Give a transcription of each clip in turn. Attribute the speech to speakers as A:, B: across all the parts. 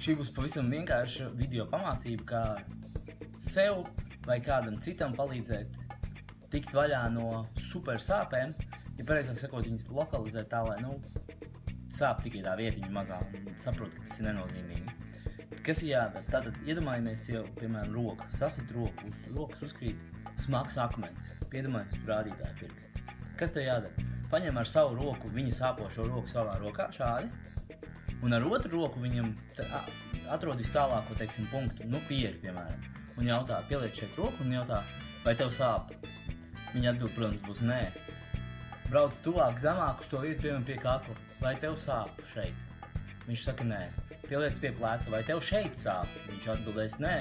A: Šī būs pavisam vienkārša video pamācība, kā sev vai kādam citam palīdzēt tikt vaļā no super sāpēm, ja pareizāk sakot, viņas lokalizēt tā, lai, sāp tikai tā vietiņa mazā un saprot, ka tas ir nenozīmīgi. Kas ir jādara? Tātad iedomājamies jau, piemēram, roku, sasit roku, uz rokas uzkrīt smags akmens, piedomājamies uz rādītāja pirksts. Kas tev jādara? Paņem ar savu roku, viņa sāpošo roku savā rokā, šādi, un ar otru roku viņam atrod vis tālāko, teiksim, punktu, pieri, piemēram, un jautā, pieliec šeit roku un jautā, vai tev sāp? Viņa atbild, protams, būs nē. Brauc tuvāk zemāk uz to vietu, piemēram, pie kakla, vai tev sāp šeit? Viņš saka nē. Pieliec pie pleca, vai tev šeit sāp? Viņš atbildēs nē.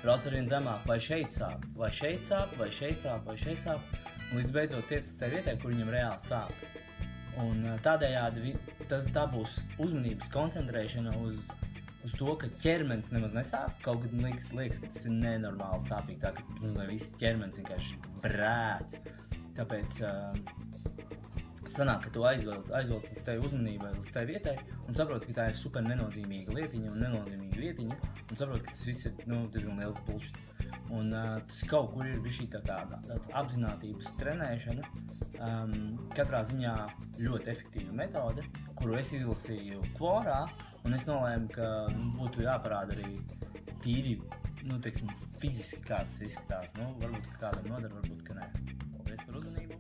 A: Brauc arvien zemāk, vai šeit sāp? Vai šeit sāp, vai šeit sāp, vai šeit sāp? Un līdz beidzot tiec uz tai vietai, kur viņam reāli sāp. Un tādējādi tā būs uzmanības koncentrēšana uz to, ka ķermenis nemaz nesāp, kaut kad liekas, ka tas ir nenormāli sāpīgi, tā ka viss ķermenis vienkārši brēc. Tāpēc sanāk, ka tu aizvelc līdz tai uzmanībai, līdz tai vietai un saproti, ka tā ir super nenozīmīga lietiņa un nenozīmīga vietiņa un saproti, ka tas viss ir diezgan liels bullshits. Un tas kaut kur ir bišķī tāds apzinātības trenēšana, katrā ziņā ļoti efektīva metode, kuru es izlasīju Quorā, un es nolēmu, ka būtu jāparāda arī tīri, fiziski kā tas izskatās. Varbūt, ka kādam nodara, varbūt, ka nē. Paldies par uzmanību!